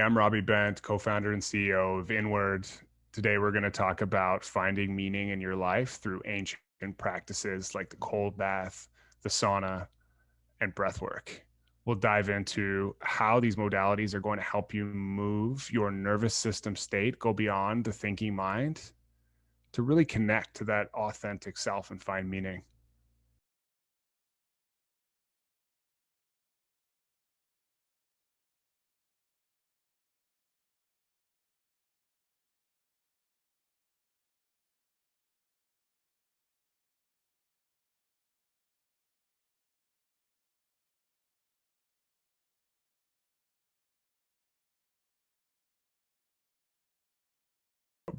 I'm Robbie Bent, co-founder and CEO of Inward. Today, we're going to talk about finding meaning in your life through ancient practices like the cold bath, the sauna, and breathwork. We'll dive into how these modalities are going to help you move your nervous system state, go beyond the thinking mind to really connect to that authentic self and find meaning.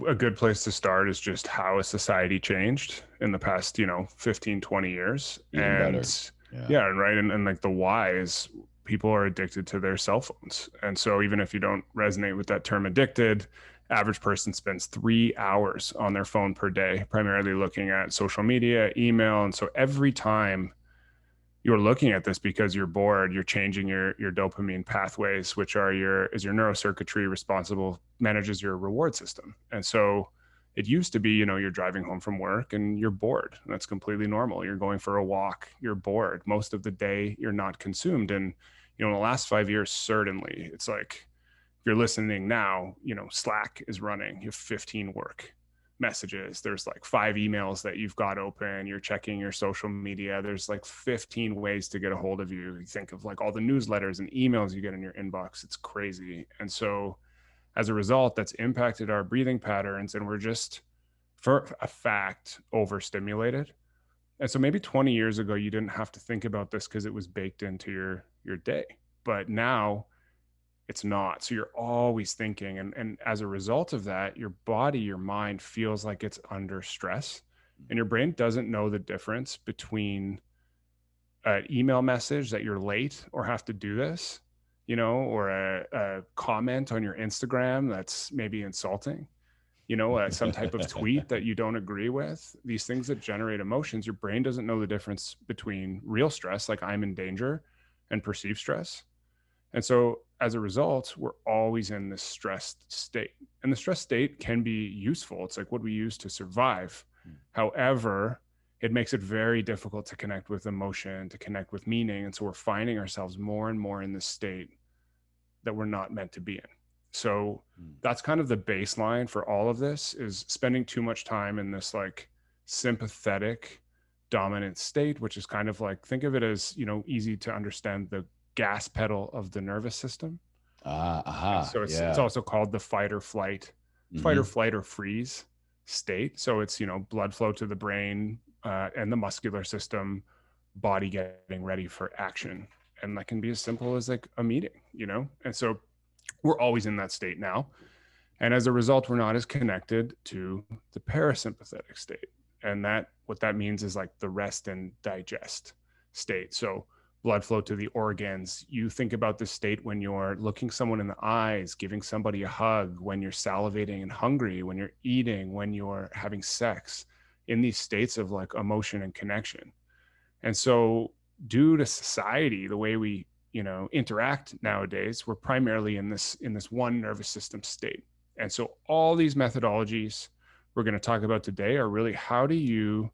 A good place to start is just how a society changed in the past 15, 20 years. Even better. And Yeah. yeah, right. And like the why is people are addicted to their cell phones. And so even if you don't resonate with that term addicted, average person spends 3 hours on their phone per day, primarily looking at social media, email. And so every time you're looking at this because you're bored, you're changing your dopamine pathways, which are your neurocircuitry responsible, manages your reward system. And so it used to be, you're driving home from work and you're bored. That's completely normal. You're going for a walk, you're bored. Most of the day you're not consumed. And in the last 5 years, certainly it's like if you're listening now, Slack is running, you have 15 work messages. There's like 5 emails that you've got open. You're checking your social media. There's like 15 ways to get a hold of you. You think of like all the newsletters and emails you get in your inbox. It's crazy. And so as a result, that's impacted our breathing patterns. And we're just, for a fact, overstimulated. And so maybe 20 years ago, you didn't have to think about this because it was baked into your day. But now it's not. So you're always thinking. And as a result of that, your body, your mind feels like it's under stress. And your brain doesn't know the difference between an email message that you're late or have to do this, or a comment on your Instagram that's maybe insulting, some type of tweet that you don't agree with. These things that generate emotions, your brain doesn't know the difference between real stress, like I'm in danger, and perceived stress. And so as a result, we're always in this stressed state. And the stress state can be useful. It's like what we use to survive. However, it makes it very difficult to connect with emotion, to connect with meaning. And so we're finding ourselves more and more in this state that we're not meant to be in. So that's kind of the baseline for all of this, is spending too much time in this like sympathetic dominant state, which is kind of like, think of it as, easy to understand, the gas pedal of the nervous system. And so it's Yeah. also called the fight or Hmm. flight or freeze state. So it's, blood flow to the brain and the muscular system, body getting ready for action. And that can be as simple as like a meeting. And so we're always in that state now. And as a result, we're not as connected to the parasympathetic state. And what that means is like the rest and digest state. So blood flow to the organs. You think about this state when you're looking someone in the eyes, giving somebody a hug, when you're salivating and hungry, when you're eating, when you're having sex, in these states of like emotion and connection. And so due to society, the way we, interact nowadays, we're primarily in this one nervous system state. And so all these methodologies we're going to talk about today are really, how do you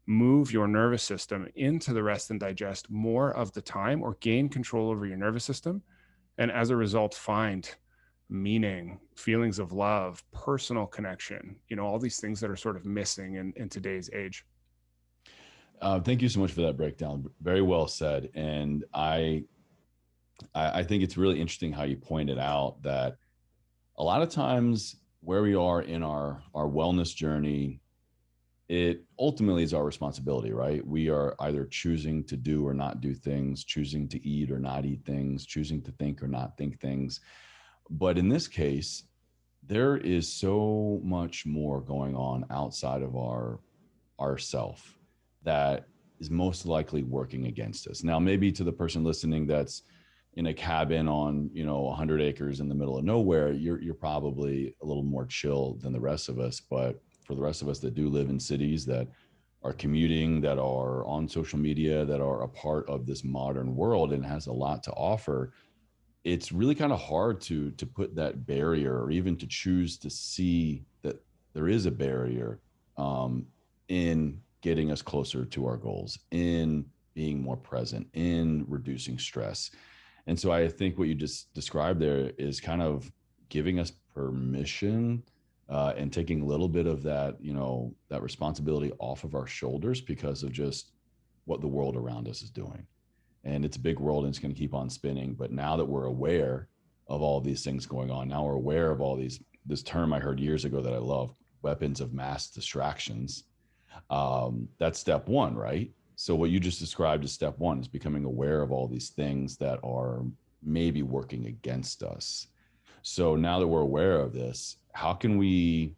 move your nervous system into the rest and digest more of the time, or gain control over your nervous system, and as a result find meaning, feelings of love, personal connection, all these things that are sort of missing in today's age. Thank you so much for that breakdown. Very well said. And I think it's really interesting how you pointed out that a lot of times where we are in our wellness journey, it ultimately is our responsibility, right? We are either choosing to do or not do things, choosing to eat or not eat things, choosing to think or not think things. But in this case, there is so much more going on outside of our self that is most likely working against us. Now, maybe to the person listening that's in a cabin on 100 acres in the middle of nowhere, you're probably a little more chill than the rest of us. But for the rest of us that do live in cities, that are commuting, that are on social media, that are a part of this modern world and has a lot to offer, it's really kind of hard to put that barrier, or even to choose to see that there is a barrier in getting us closer to our goals, in being more present, in reducing stress. And so I think what you just described there is kind of giving us permission, and taking a little bit of that, that responsibility off of our shoulders because of just what the world around us is doing. And it's a big world and it's going to keep on spinning. But now that we're aware of all these things going on, now we're aware of all these, this term I heard years ago that I love, weapons of mass distractions. That's step one, right? So what you just described as step one is becoming aware of all these things that are maybe working against us. So now that we're aware of this, how can we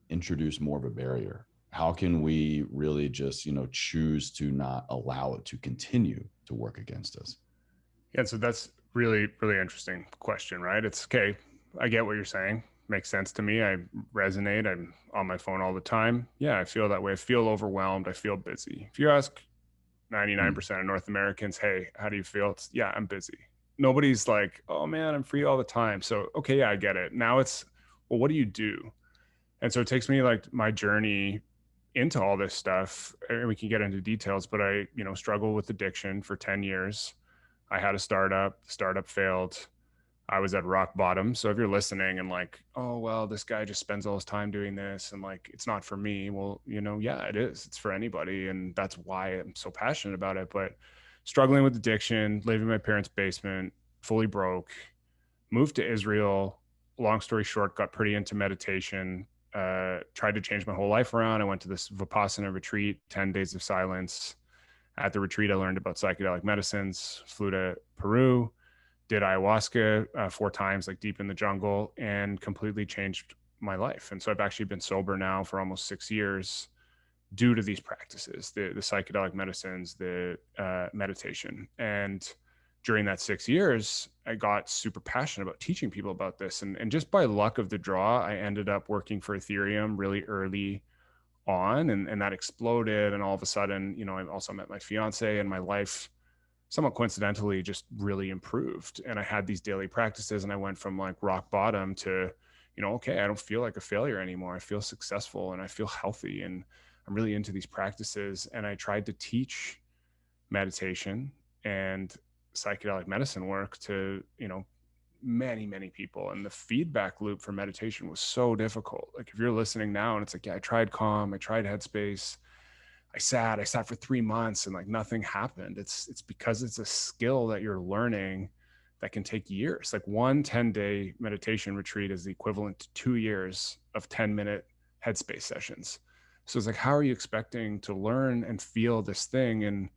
introduce more of a barrier? How can we really just, choose to not allow it to continue to work against us? Yeah, so that's really, really interesting question, right? It's okay. I get what you're saying. Makes sense to me. I resonate. I'm on my phone all the time. Yeah, I feel that way. I feel overwhelmed. I feel busy. If you ask Mm. 99% of North Americans, hey, how do you feel? It's, yeah, I'm busy. Nobody's like, oh man, I'm free all the time. So, okay, yeah, I get it. Now it's, well, what do you do? And so it takes me like my journey into all this stuff, and we can get into details, but I, struggled with addiction for 10 years. I had a startup failed. I was at rock bottom. So if you're listening and like, oh, well, this guy just spends all his time doing this and like, it's not for me. Well, yeah, it is. It's for anybody. And that's why I'm so passionate about it. But struggling with addiction, living in my parents' basement, fully broke, moved to Israel. Long story short, got pretty into meditation, tried to change my whole life around. I went to this Vipassana retreat, 10 days of silence. At the retreat, I learned about psychedelic medicines, flew to Peru, did ayahuasca 4 times, like deep in the jungle, and completely changed my life. And so I've actually been sober now for almost 6 years due to these practices, the psychedelic medicines, the meditation. And during that 6 years, I got super passionate about teaching people about this. And just by luck of the draw, I ended up working for Ethereum really early on, and that exploded. And all of a sudden, I also met my fiance, and my life somewhat coincidentally just really improved. And I had these daily practices, and I went from like rock bottom to, okay, I don't feel like a failure anymore. I feel successful and I feel healthy, and I'm really into these practices. And I tried to teach meditation and psychedelic medicine work to, many, many people. And the feedback loop for meditation was so difficult. Like if you're listening now and it's like, yeah, I tried Calm, I tried Headspace, I sat for 3 months and like nothing happened. It's because it's a skill that you're learning that can take years. Like one 10-day meditation retreat is the equivalent to 2 years of 10-minute headspace sessions. So it's like, how are you expecting to learn and feel this thing in,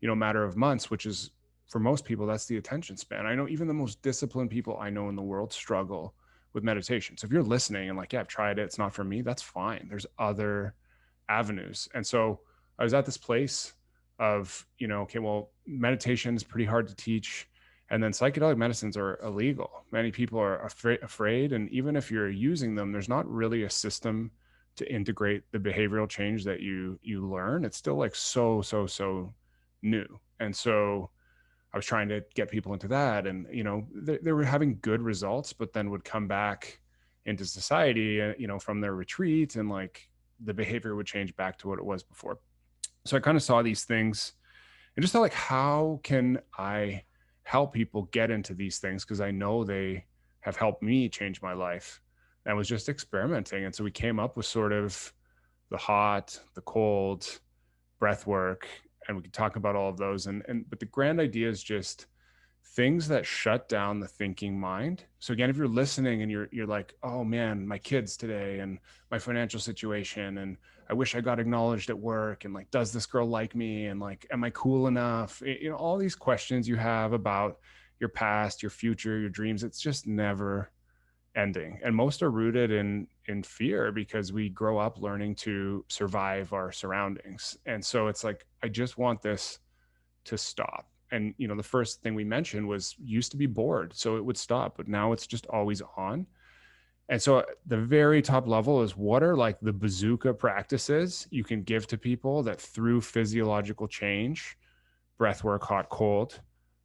a matter of months, which is for most people, that's the attention span. I know even the most disciplined people I know in the world struggle with meditation. So if you're listening and like, yeah, I've tried it, it's not for me, that's fine. There's other avenues. And so I was at this place of, okay, well, meditation is pretty hard to teach. And then psychedelic medicines are illegal. Many people are afraid. And even if you're using them, there's not really a system to integrate the behavioral change that you learn. It's still like so new. And so I was trying to get people into that. And, they were having good results, but then would come back into society, from their retreat, and like the behavior would change back to what it was before. So I kind of saw these things and just thought like, how can I help people get into these things? Because I know they have helped me change my life, and was just experimenting. And so we came up with sort of the hot, the cold, breath work, and we could talk about all of those. But the grand idea is just things that shut down the thinking mind. So again, if you're listening and you're like, oh man, my kids today and my financial situation, and I wish I got acknowledged at work, and like, does this girl like me, and like, am I cool enough? All these questions you have about your past, your future, your dreams, it's just never ending. And most are rooted in fear, because we grow up learning to survive our surroundings. And so it's like, I just want this to stop. And the first thing we mentioned was used to be bored, so it would stop, but now it's just always on. And so the very top level is, what are like the bazooka practices you can give to people that through physiological change, breath work, hot, cold,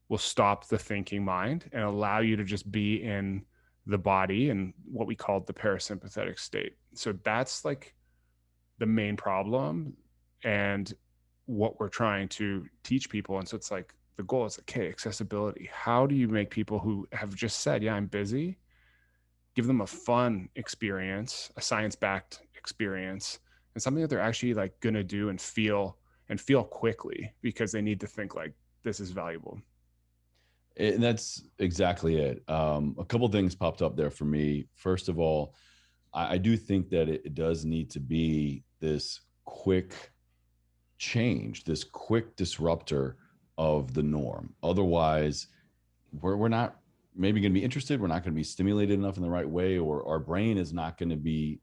will stop the thinking mind and allow you to just be in the body and what we call the parasympathetic state. So that's like the main problem and what we're trying to teach people. And so it's like the goal is, okay, accessibility. How do you make people who have just said, yeah, I'm busy, give them a fun experience, a science-backed experience, and something that they're actually like gonna do and feel quickly because they need to think like this is valuable. And that's exactly it. A couple things popped up there for me. First of all, I do think that it does need to be this quick change, this quick disruptor of the norm. Otherwise, we're not maybe going to be interested. We're not going to be stimulated enough in the right way, or our brain is not going to be.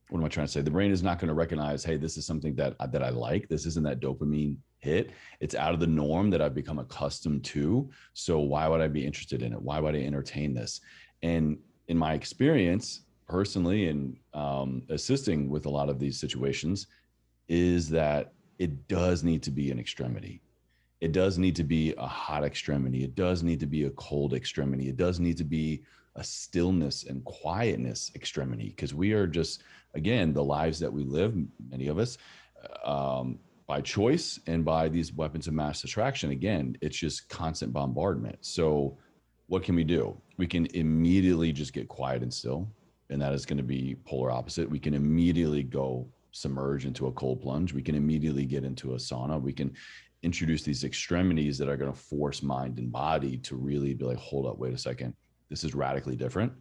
What am I trying to say? The brain is not going to recognize, hey, this is something that I like. This isn't that dopamine hit. It's out of the norm that I've become accustomed to. So why would I be interested in it? Why would I entertain this? And in my experience, personally, and assisting with a lot of these situations, is that it does need to be an extremity. It does need to be a hot extremity. It does need to be a cold extremity. It does need to be a stillness and quietness extremity, because we are just, again, the lives that we live, many of us, by choice and by these weapons of mass distraction. Again, it's just constant bombardment. So what can we do? We can immediately just get quiet and still, and that is going to be polar opposite. We can immediately go submerge into a cold plunge. We can immediately get into a sauna. We can introduce these extremities that are going to force mind and body to really be like, hold up, wait a second. This is radically different.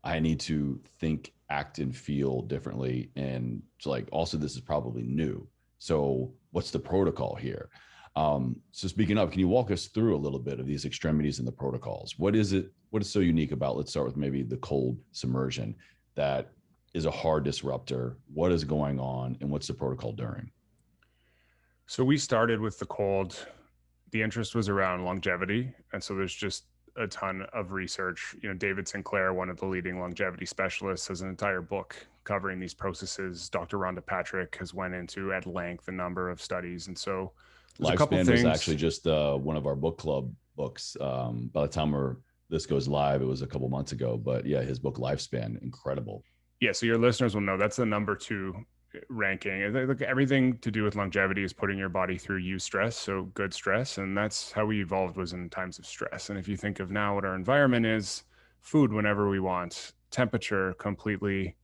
I need to think, act, and feel differently. And it's like, also, this is probably new. So what's the protocol here? So speaking of, can you walk us through a little bit of these extremities and the protocols? What is it? What is so unique about, let's start with maybe the cold submersion, that is a hard disruptor? What is going on, and what's the protocol during? So we started with the cold. The interest was around longevity. And so there's just a ton of research. You know, David Sinclair, one of the leading longevity specialists, has an entire book covering these processes. Dr. Rhonda Patrick has went into at length a number of studies. And so there's a couple Lifespan things. was actually just one of our book club books. By the time this goes live, it was a couple months ago. But yeah, his book Lifespan, incredible. Yeah, so your listeners will know that's the number 2 ranking. Look, everything to do with longevity is putting your body through use stress, so good stress, and that's how we evolved, was in times of stress. And if you think of now what our environment is, food whenever we want, temperature completely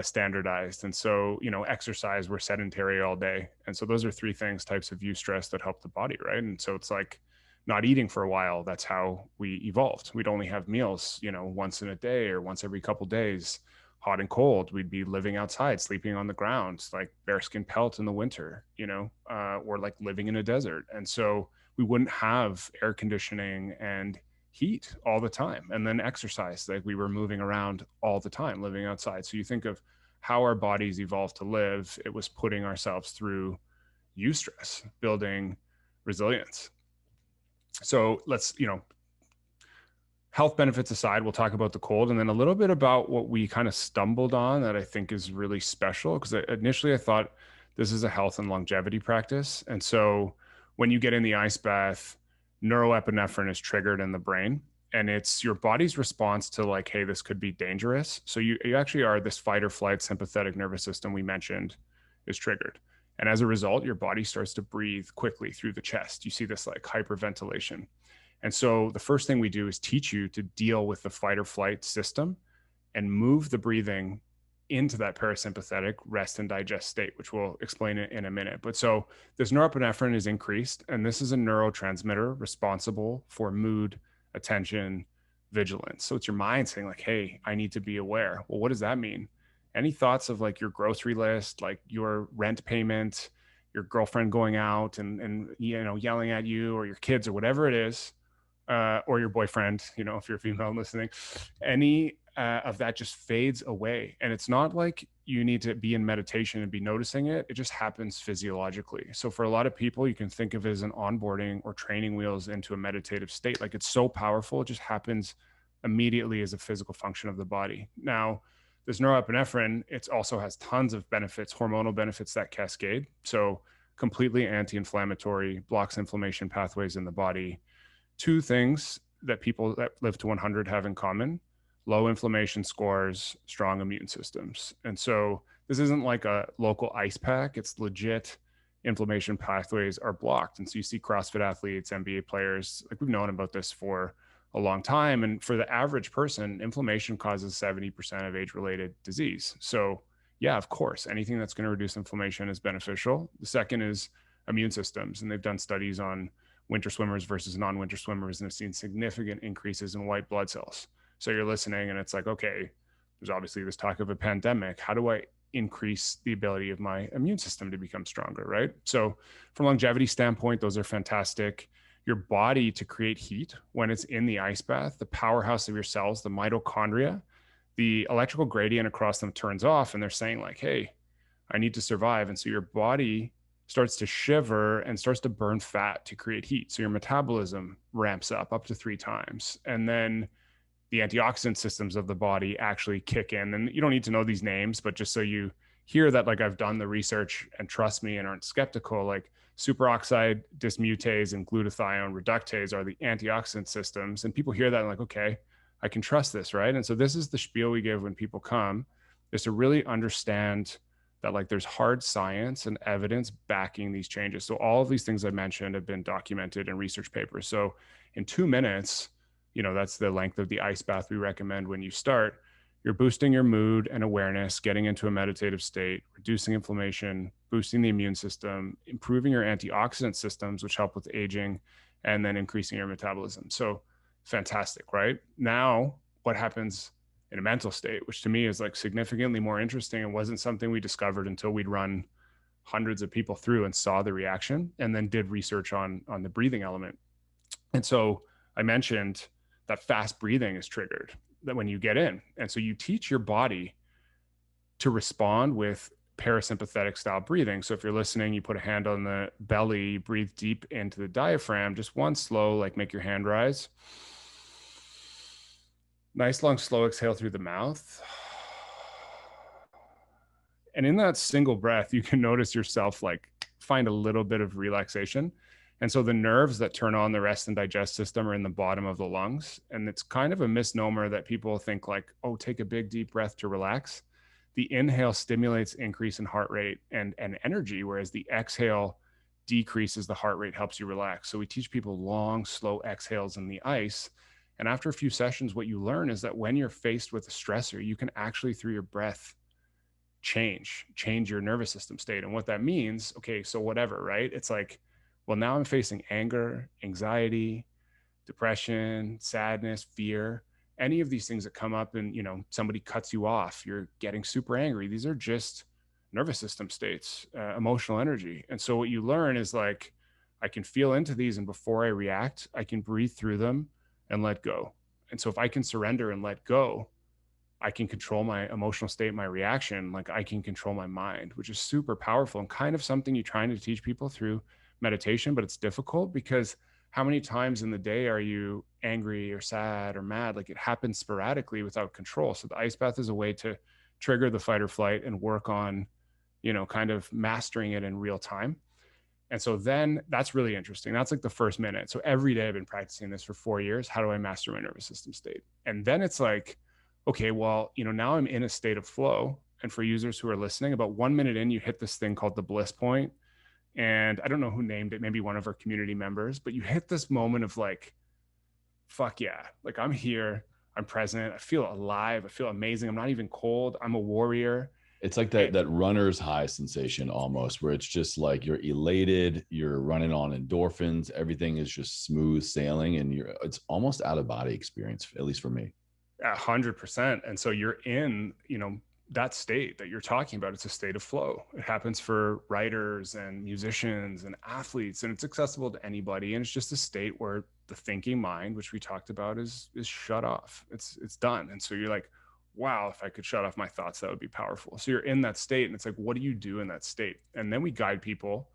standardized, and so exercise, we're sedentary all day, and so those are 3 types of use stress that help the body, right? And so it's like not eating for a while. That's how we evolved. We'd only have meals, once in a day or once every couple days. Hot and cold, we'd be living outside, sleeping on the ground, like bearskin pelt in the winter, or like living in a desert. And so we wouldn't have air conditioning and heat all the time. And then exercise, like we were moving around all the time, living outside. So you think of how our bodies evolved to live, it was putting ourselves through use stress, building resilience. So let's, health benefits aside, we'll talk about the cold, and then a little bit about what we kind of stumbled on that I think is really special. Because initially I thought this is a health and longevity practice. And so when you get in the ice bath, neuroepinephrine is triggered in the brain. And it's your body's response to like, hey, this could be dangerous. So you actually are, this fight or flight sympathetic nervous system we mentioned is triggered. And as a result, your body starts to breathe quickly through the chest. You see this like hyperventilation. And so the first thing we do is teach you to deal with the fight or flight system and move the breathing into that parasympathetic rest and digest state, which we'll explain in a minute. But so this norepinephrine is increased, and this is a neurotransmitter responsible for mood, attention, vigilance. So it's your mind saying like, hey, I need to be aware. Well, what does that mean? Any thoughts of like your grocery list, like your rent payment, your girlfriend going out and yelling at you, or your kids, or whatever it is, or your boyfriend, if you're a female listening, any of that just fades away. And it's not like you need to be in meditation and be noticing it. It just happens physiologically. So for a lot of people, you can think of it as an onboarding or training wheels into a meditative state. Like it's so powerful. It just happens immediately as a physical function of the body. Now, this norepinephrine, it also has tons of benefits, hormonal benefits that cascade. So completely anti-inflammatory, blocks inflammation pathways in the body, two things that people that live to 100 have in common: low inflammation scores, strong immune systems. And so this isn't like a local ice pack, it's legit. Inflammation pathways are blocked. And so you see CrossFit athletes, NBA players, like we've known about this for a long time. And for the average person, inflammation causes 70% of age related disease. So, yeah, of course, anything that's going to reduce inflammation is beneficial. The second is immune systems. And they've done studies on winter swimmers versus non winter swimmers and have seen significant increases in white blood cells. So you're listening and it's like, okay, there's obviously this talk of a pandemic. How do I increase the ability of my immune system to become stronger, right? So from a longevity standpoint, those are fantastic. Your body to create heat when it's in the ice bath, the powerhouse of your cells, the mitochondria, the electrical gradient across them turns off and they're saying like, hey, I need to survive. And so your body starts to shiver and starts to burn fat to create heat. So your metabolism ramps up to 3 times. And then the antioxidant systems of the body actually kick in. And you don't need to know these names, but just so you hear that, like I've done the research and trust me and aren't skeptical, like superoxide dismutase and glutathione reductase are the antioxidant systems. And people hear that and like, okay, I can trust this, right? And so this is the spiel we give when people come, is to really understand that like there's hard science and evidence backing these changes. So all of these things I mentioned have been documented in research papers. So in 2 minutes, that's the length of the ice bath we recommend when you start. You're boosting your mood and awareness, getting into a meditative state, reducing inflammation, boosting the immune system, improving your antioxidant systems, which help with aging, and then increasing your metabolism. So fantastic, right? Now, what happens in a mental state, which to me is like significantly more interesting and wasn't something we discovered until we'd run hundreds of people through and saw the reaction and then did research on the breathing element. And so I mentioned that fast breathing is triggered that when you get in. And so you teach your body to respond with parasympathetic style breathing. So if you're listening, you put a hand on the belly, breathe deep into the diaphragm, just one slow, like make your hand rise. Nice long slow exhale through the mouth. And in that single breath, you can notice yourself like find a little bit of relaxation. And so the nerves that turn on the rest and digest system are in the bottom of the lungs. And it's kind of a misnomer that people think like, oh, take a big deep breath to relax. The inhale stimulates increase in heart rate and energy, whereas the exhale decreases the heart rate, helps you relax. So we teach people long, slow exhales in the ice. And after a few sessions, what you learn is that when you're faced with a stressor, you can actually, through your breath, change your nervous system state. And what that means, okay, so whatever, right? It's like, well, now I'm facing anger, anxiety, depression, sadness, fear, any of these things that come up and, somebody cuts you off, you're getting super angry. These are just nervous system states, emotional energy. And so what you learn is like, I can feel into these. And before I react, I can breathe through them and let go. And so if I can surrender and let go, I can control my emotional state, my reaction, like I can control my mind, which is super powerful and kind of something you're trying to teach people through meditation, but it's difficult because how many times in the day are you angry or sad or mad? Like it happens sporadically without control. So the ice bath is a way to trigger the fight or flight and work on, kind of mastering it in real time. And so then that's really interesting. That's like the first minute. So every day I've been practicing this for 4 years. How do I master my nervous system state? And then it's like, okay, well, now I'm in a state of flow. And for users who are listening, about 1 minute in, you hit this thing called the bliss point. And I don't know who named it, maybe one of our community members, but you hit this moment of like, fuck yeah, like I'm here, I'm present, I feel alive, I feel amazing, I'm not even cold, I'm a warrior. It's like that runner's high sensation almost, where it's just like you're elated, you're running on endorphins, everything is just smooth sailing, and it's almost out of body experience, at least for me. 100%. And so you're in, that state that you're talking about. It's a state of flow. It happens for writers and musicians and athletes, and it's accessible to anybody. And it's just a state where the thinking mind, which we talked about, is shut off. It's done. And so you're like, wow, if I could shut off my thoughts, that would be powerful. So you're in that state, and it's like, what do you do in that state? And then we guide people.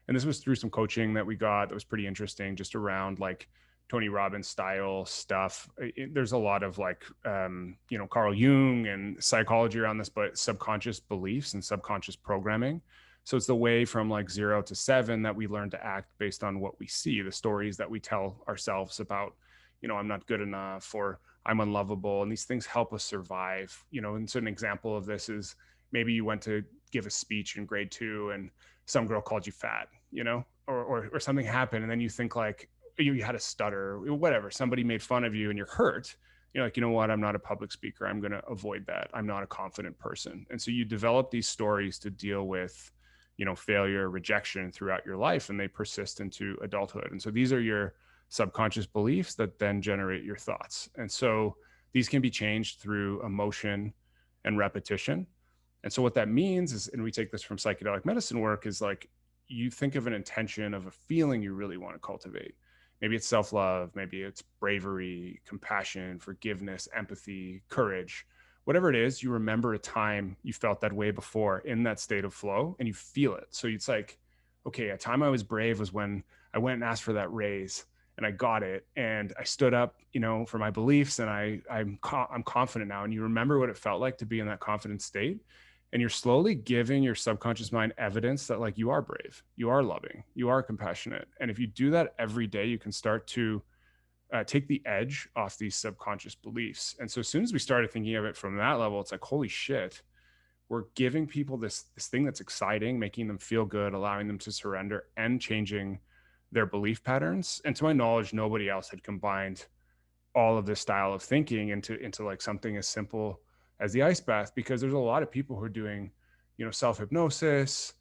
And this was through some coaching that we got that was pretty interesting, just around like Tony Robbins style stuff. There's a lot of like, Carl Jung and psychology around this, but subconscious beliefs and subconscious programming. So it's the way from like 0 to 7 that we learn to act based on what we see, the stories that we tell ourselves about, I'm not good enough, or I'm unlovable. And these things help us survive, And so an example of this is maybe you went to give a speech in grade 2 and some girl called you fat, or something happened. And then you think like you had a stutter, whatever, somebody made fun of you and you're hurt. You're like, you know what? I'm not a public speaker. I'm going to avoid that. I'm not a confident person. And so you develop these stories to deal with, failure, rejection throughout your life, and they persist into adulthood. And so these are your subconscious beliefs that then generate your thoughts. And so these can be changed through emotion and repetition. And so what that means is, and we take this from psychedelic medicine work, is like you think of an intention of a feeling you really want to cultivate. Maybe it's self-love, maybe it's bravery, compassion, forgiveness, empathy, courage. Whatever it is, you remember a time you felt that way before in that state of flow, and you feel it. So it's like, okay, a time I was brave was when I went and asked for that raise and I got it, and I stood up, for my beliefs, and I'm confident now. And you remember what it felt like to be in that confident state, and you're slowly giving your subconscious mind evidence that like you are brave, you are loving, you are compassionate. And if you do that every day, you can start to take the edge off these subconscious beliefs. And so as soon as we started thinking of it from that level, it's like, holy shit, we're giving people this thing that's exciting, making them feel good, allowing them to surrender, and changing their belief patterns. And to my knowledge, nobody else had combined all of this style of thinking into like something as simple as the ice bath, because there's a lot of people who are doing, self-hypnosis,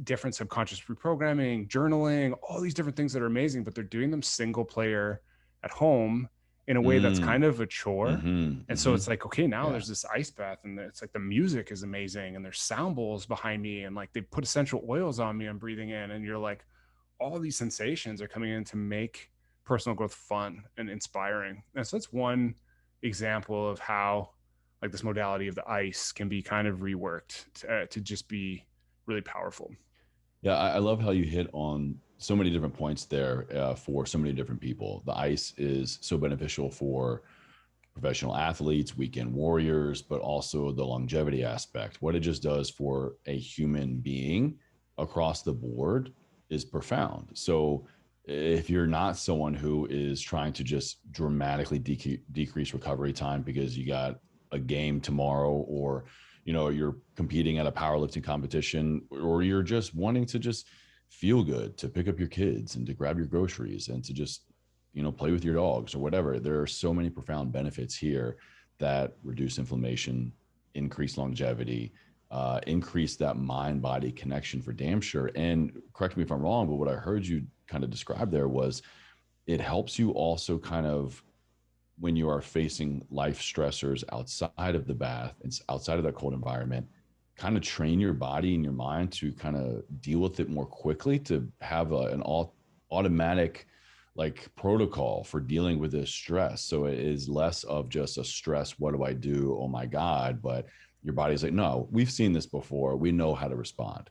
different subconscious reprogramming, journaling, all these different things that are amazing, but they're doing them single player at home in a way that's kind of a chore. And so it's like, okay, now there's this ice bath, and it's like the music is amazing, and there's sound bowls behind me, and like they put essential oils on me, I'm breathing in, and you're like, all these sensations are coming in to make personal growth fun and inspiring. And so that's one example of how like this modality of the ice can be kind of reworked to just be really powerful. Yeah, I love how you hit on so many different points there for so many different people. The ice is so beneficial for professional athletes, weekend warriors, but also the longevity aspect. What it just does for a human being across the board is profound. So if you're not someone who is trying to just dramatically decrease recovery time because you got a game tomorrow, or you're competing at a powerlifting competition, or you're just wanting to just feel good, to pick up your kids and to grab your groceries and to just play with your dogs or whatever, there are so many profound benefits here that reduce inflammation, increase longevity, increase that mind body connection for damn sure. And correct me if I'm wrong, but what I heard you kind of describe there was it helps you also kind of, when you are facing life stressors outside of the bath and outside of that cold environment, kind of train your body and your mind to kind of deal with it more quickly, to have an automatic like protocol for dealing with this stress. So it is less of just a stress, what do I do, oh my God, but your body's like, no, we've seen this before, we know how to respond.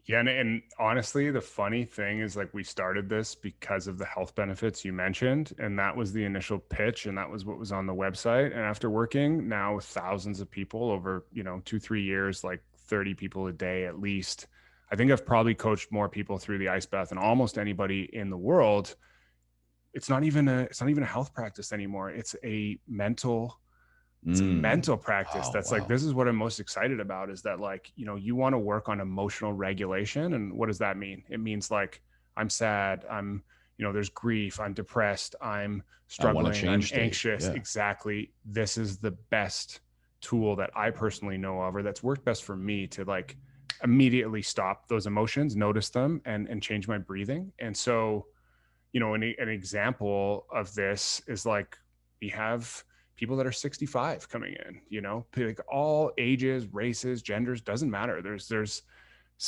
Yeah, and honestly, the funny thing is like we started this because of the health benefits you mentioned, and that was the initial pitch, and that was what was on the website. And after working now with thousands of people over, 2-3 years, like 30 people a day at least, I think I've probably coached more people through the ice bath than almost anybody in the world. It's not even a health practice anymore. It's a mental practice Oh, that's like, wow. this is what I'm most excited about, is that like, you want to work on emotional regulation. And what does that mean? It means like, I'm sad, there's grief, I'm depressed, I'm I want to struggling, I'm change state. anxious. Yeah. Exactly. This is the best tool that I personally know of, or that's worked best for me to like immediately stop those emotions, notice them, and change my breathing. And so, an example of this is like, we have people that are 65 coming in, like all ages, races, genders, doesn't matter. There's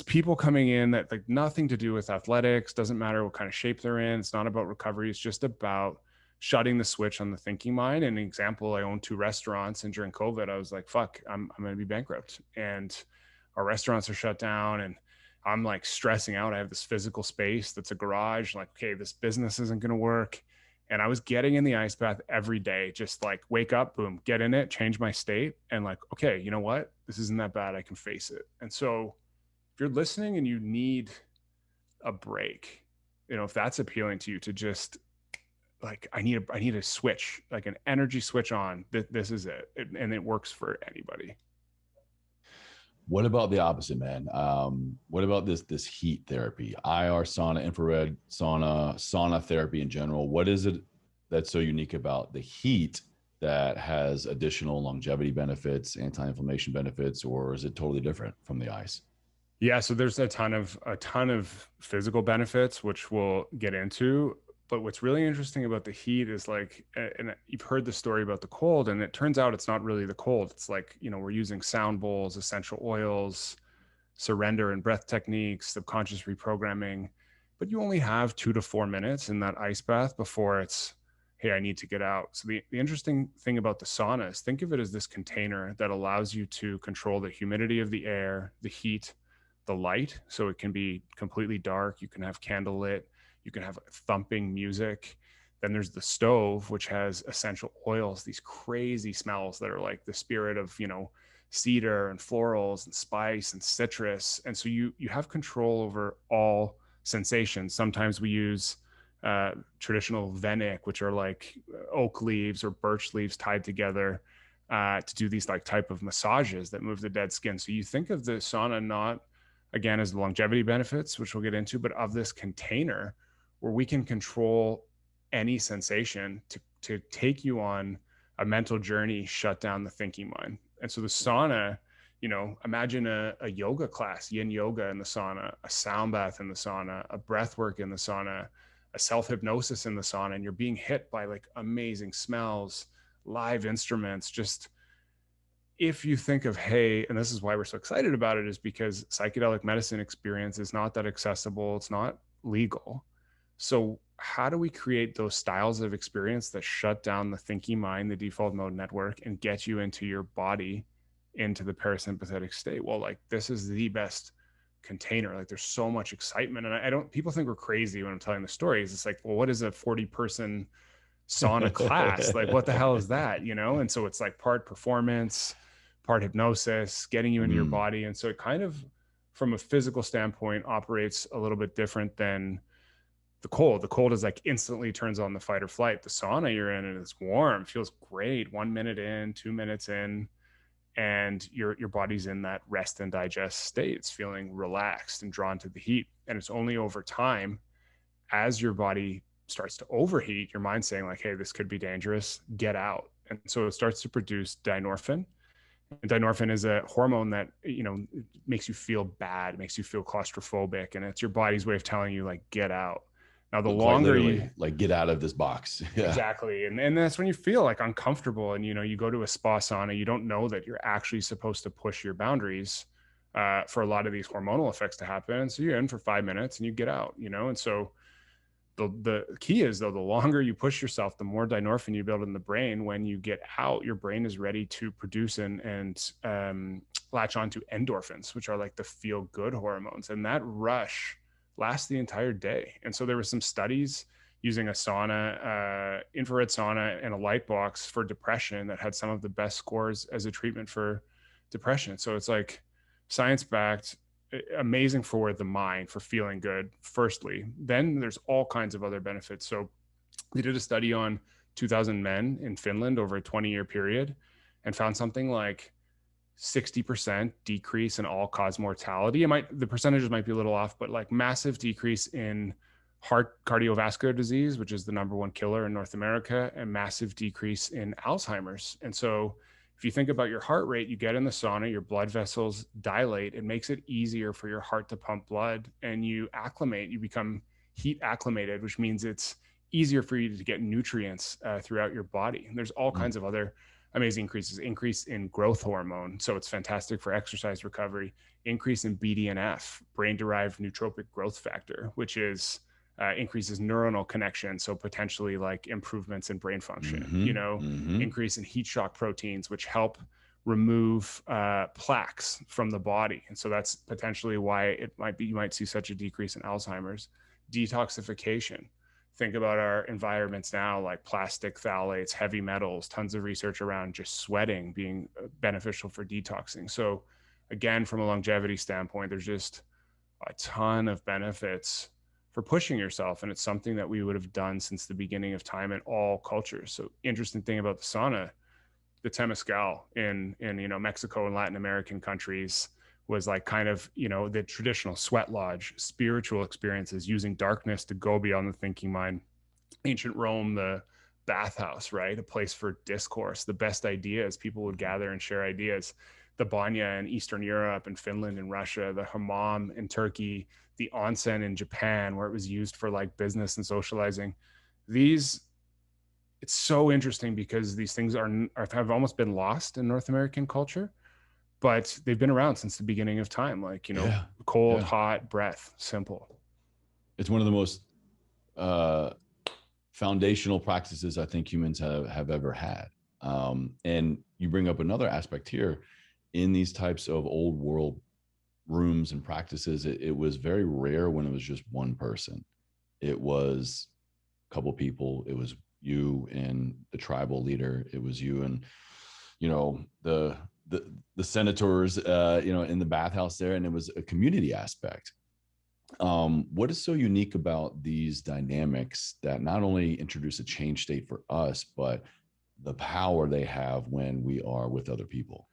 people coming in that like nothing to do with athletics, doesn't matter what kind of shape they're in. It's not about recovery. It's just about shutting the switch on the thinking mind. And an example, I own 2 restaurants, and during COVID, I was like, fuck, I'm going to be bankrupt. And our restaurants are shut down, and I'm like stressing out. I have this physical space that's a garage. Like, okay, this business isn't going to work. And I was getting in the ice bath every day, just like wake up, boom, get in it, change my state. And like, okay, you know what? This isn't that bad. I can face it. And so if you're listening and you need a break, if that's appealing to you, to just like, I need a switch, like an energy switch on. This is it. And it works for anybody. What about the opposite, man? What about this heat therapy, IR sauna, infrared sauna therapy in general? What is it that's so unique about the heat that has additional longevity benefits, anti-inflammation benefits, or is it totally different from the ice? Yeah, so there's a ton of physical benefits, which we'll get into. But what's really interesting about the heat is like, and you've heard the story about the cold, and it turns out it's not really the cold. It's like, we're using sound bowls, essential oils, surrender and breath techniques, subconscious reprogramming. But you only have 2 to 4 minutes in that ice bath before it's, hey, I need to get out. So the interesting thing about the sauna is, think of it as this container that allows you to control the humidity of the air, the heat, the light. So it can be completely dark. You can have candle lit. You can have thumping music. Then there's the stove, which has essential oils, these crazy smells that are like the spirit of, cedar and florals and spice and citrus. And so you have control over all sensations. Sometimes we use traditional venic, which are like oak leaves or birch leaves tied together to do these like type of massages that move the dead skin. So you think of the sauna not, again, as the longevity benefits, which we'll get into, but of this container where we can control any sensation to take you on a mental journey, shut down the thinking mind. And so the sauna, imagine a yoga class, yin yoga in the sauna, a sound bath in the sauna, a breathwork in the sauna, a self-hypnosis in the sauna, and you're being hit by like amazing smells, live instruments. Just, if you think of, hey, and this is why we're so excited about it, is because psychedelic medicine experience is not that accessible. It's not legal. So how do we create those styles of experience that shut down the thinking mind, the default mode network, and get you into your body, into the parasympathetic state? Well, like, this is the best container. Like, there's so much excitement. And I don't, people think we're crazy when I'm telling the stories. It's like, well, what is a 40-person sauna class? Like, what the hell is that? And so it's like part performance, part hypnosis, getting you into your Mm. body. And so it kind of, from a physical standpoint, operates a little bit different than the cold. The cold is like instantly turns on the fight or flight. The sauna you're in, and it's warm, feels great. 1 minute in, 2 minutes in, and your body's in that rest and digest state. It's feeling relaxed and drawn to the heat. And it's only over time, as your body starts to overheat, your mind saying like, hey, this could be dangerous, get out. And so it starts to produce dynorphin. And dynorphin is a hormone that, makes you feel bad, makes you feel claustrophobic. And it's your body's way of telling you like, get out. Now, the Quite longer you, literally, like, get out of this box. Yeah. exactly. And that's when you feel like uncomfortable, and, you go to a spa sauna, you don't know that you're actually supposed to push your boundaries for a lot of these hormonal effects to happen. And so you're in for 5 minutes and you get out, and so the key is, though, the longer you push yourself, the more dynorphin you build in the brain. When you get out, your brain is ready to produce and latch onto endorphins, which are like the feel good hormones. And that rush lasts the entire day. And so there were some studies using a sauna, infrared sauna, and a light box for depression that had some of the best scores as a treatment for depression. So it's like science backed, amazing for the mind, for feeling good, firstly. Then there's all kinds of other benefits. So they did a study on 2,000 men in Finland over a 20-year period and found something like 60% decrease in all-cause mortality. The percentages might be a little off, but like massive decrease in heart cardiovascular disease, which is the #1 killer in North America, and massive decrease in Alzheimer's. And so if you think about your heart rate, you get in the sauna, your blood vessels dilate. It makes it easier for your heart to pump blood, and you acclimate, you become heat acclimated, which means it's easier for you to get nutrients throughout your body. And there's all Mm. kinds of other amazing increase in growth hormone. So it's fantastic for exercise recovery, increase in BDNF, brain derived neurotrophic growth factor, which is increases neuronal connection. So potentially like improvements in brain function, Mm-hmm. Mm-hmm. increase in heat shock proteins, which help remove plaques from the body. And so that's potentially why you might see such a decrease in Alzheimer's. Detoxification. Think about our environments now, like plastic, phthalates, heavy metals, tons of research around just sweating being beneficial for detoxing. So again, from a longevity standpoint, there's just a ton of benefits for pushing yourself. And it's something that we would have done since the beginning of time in all cultures. So interesting thing about the sauna, the Temescal in Mexico and Latin American countries was like kind of the traditional sweat lodge spiritual experiences using darkness to go beyond the thinking mind. Ancient Rome, the bathhouse, right? A place for discourse, the best ideas, people would gather and share ideas. The banya in Eastern Europe and Finland and Russia, the hammam in Turkey, the onsen in Japan, where it was used for like business and socializing. These It's so interesting because these things have almost been lost in North American culture, but they've been around since the beginning of time. Like, Yeah. cold, Yeah. hot, breath, simple. It's one of the most uh, foundational practices I think humans have ever had. And you bring up another aspect here in these types of old world rooms and practices. It was very rare when it was just one person. It was a couple people. It was you and the tribal leader. It was you and the the senators in the bathhouse there, and it was a community aspect. What is so unique about these dynamics that not only introduce a change state for us, but the power they have when we are with other people?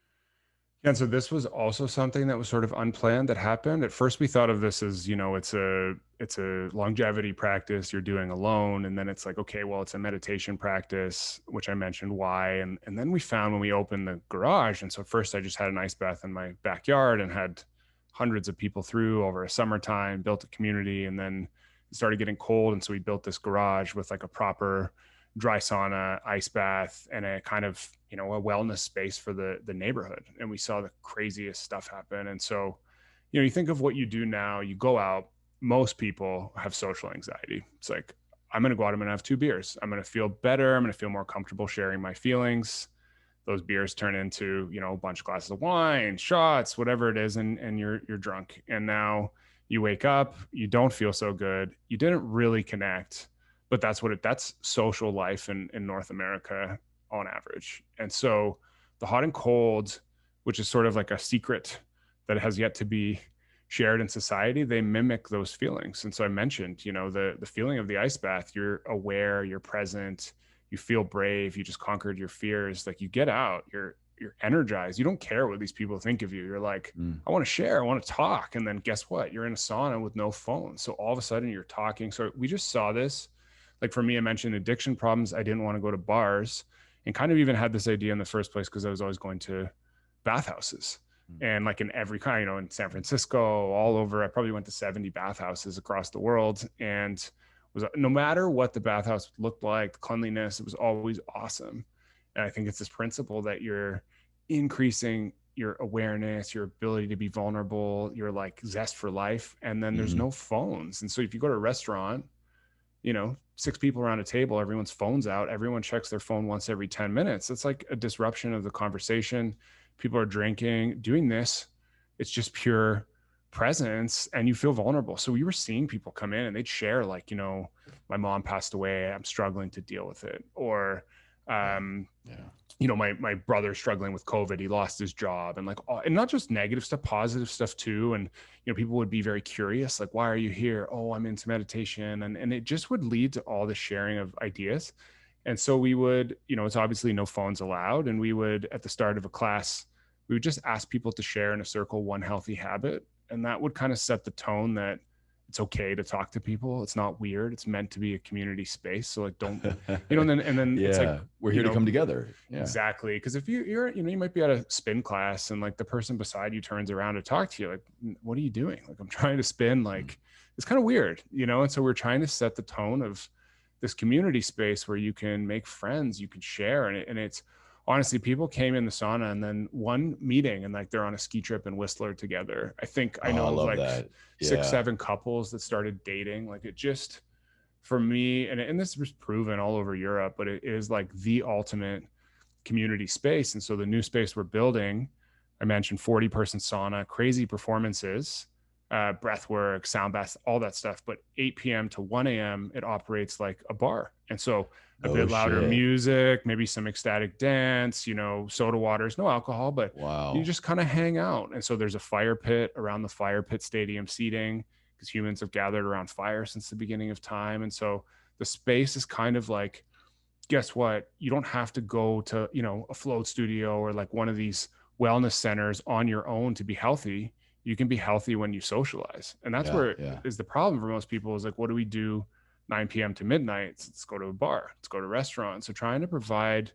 And so this was also something that was sort of unplanned that happened. At first we thought of this as, it's a longevity practice you're doing alone. And then it's like, okay, well, it's a meditation practice, which I mentioned why. And then we found when we opened the garage. And so first I just had an ice bath in my backyard and had hundreds of people through over a summertime, built a community, and then it started getting cold. And so we built this garage with like a proper dry sauna, ice bath, and a kind of a wellness space for the neighborhood. And we saw the craziest stuff happen. And so you think of what you do now. You go out. Most people have social anxiety. It's like, I'm going to go out. I'm going to have 2 beers. I'm going to feel better. I'm going to feel more comfortable sharing my feelings. Those beers turn into a bunch of glasses of wine, shots, whatever it is, and you're drunk. And now you wake up. You don't feel so good. You didn't really connect, but that's social life in North America on average. And so the hot and cold, which is sort of like a secret that has yet to be shared in society, they mimic those feelings. And so I mentioned, the feeling of the ice bath, you're aware, you're present, you feel brave, you just conquered your fears. Like, you get out, you're energized. You don't care what these people think of you. You're like, I want to share, I want to talk. And then guess what? You're in a sauna with no phone. So all of a sudden you're talking. So we just saw this. Like for me, I mentioned addiction problems. I didn't want to go to bars, and kind of even had this idea in the first place because I was always going to bathhouses. And like in every kind, in San Francisco, all over, I probably went to 70 bathhouses across the world. And was, no matter what the bathhouse looked like, the cleanliness, it was always awesome. And I think it's this principle that you're increasing your awareness, your ability to be vulnerable, your like zest for life. And then there's no phones. And so if you go to a restaurant, 6 people around a table, everyone's phone's out, everyone checks their phone once every 10 minutes. It's like a disruption of the conversation. People are drinking, doing this. It's just pure presence, and you feel vulnerable. So we were seeing people come in and they'd share like, my mom passed away, I'm struggling to deal with it. Or, my brother's struggling with COVID, he lost his job, and like, and not just negative stuff, positive stuff too. And people would be very curious, like, why are you here? Oh, I'm into meditation. And it just would lead to all the sharing of ideas. And so we would, it's obviously no phones allowed, and we would, at the start of a class, we would just ask people to share in a circle one healthy habit, and that would kind of set the tone that it's okay to talk to people. It's not weird. It's meant to be a community space. So like, don't, and then yeah, it's like, we're here to come together. Yeah. Exactly. Cause if you're, you might be at a spin class and like the person beside you turns around to talk to you, like, what are you doing? Like, I'm trying to spin. Like, it's kind of weird, And so we're trying to set the tone of this community space where you can make friends, you can share. And it's honestly, people came in the sauna and then one meeting and like they're on a ski trip in Whistler together. I know I of love like that. 6-7 couples that started dating. Like, it just, for me, and this was proven all over Europe, but it is like the ultimate community space. And so the new space we're building, I mentioned 40-person sauna, crazy performances, breath work, sound baths, all that stuff. But 8 p.m. to 1 a.m., it operates like a bar. And so a Oh bit louder shit. music, maybe some ecstatic dance, soda waters, no alcohol, but you Wow. just kind of hang out. And so there's a fire pit around the fire pit stadium seating, because humans have gathered around fire since the beginning of time. And so the space is kind of like, guess what? You don't have to go to, a float studio or like one of these wellness centers on your own to be healthy. You can be healthy when you socialize. And that's Yeah, where yeah. is the problem for most people, is like, what do we do 9 p.m. to midnight? Let's go to a bar, let's go to a restaurant. So trying to provide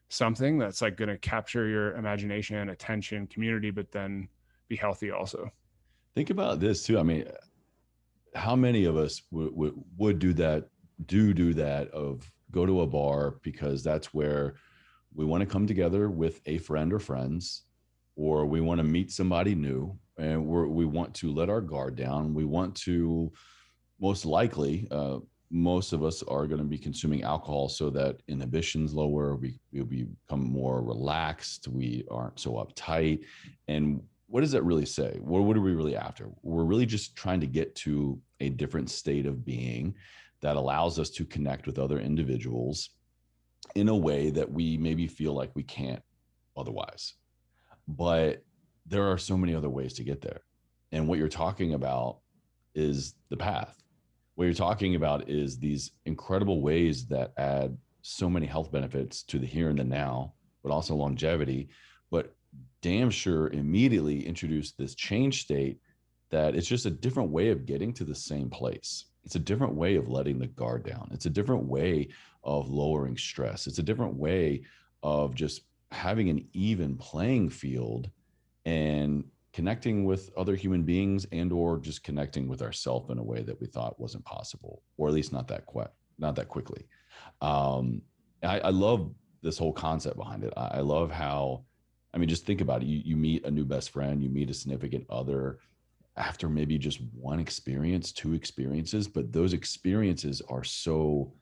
something that's like going to capture your imagination, attention, community, but then be healthy also. Think about this too. I mean, how many of us would do that, do that, of go to a bar because that's where we want to come together with a friend or friends, or we want to meet somebody new, and we want to let our guard down. We want to, most likely, most of us are going to be consuming alcohol so that inhibitions lower, we become more relaxed, we aren't so uptight. And what does that really say? What are we really after? We're really just trying to get to a different state of being that allows us to connect with other individuals in a way that we maybe feel like we can't otherwise. But there are so many other ways to get there. And what you're talking about is the path. What you're talking about is these incredible ways that add so many health benefits to the here and the now, but also longevity, but damn sure immediately introduce this change state that it's just a different way of getting to the same place. It's a different way of letting the guard down. It's a different way of lowering stress. It's a different way of just having an even playing field and connecting with other human beings, and or just connecting with ourselves in a way that we thought wasn't possible, or at least not that quickly. I love this whole concept behind it. I love how, I mean, just think about it. You meet a new best friend, you meet a significant other after maybe just one experience, two experiences, but those experiences are so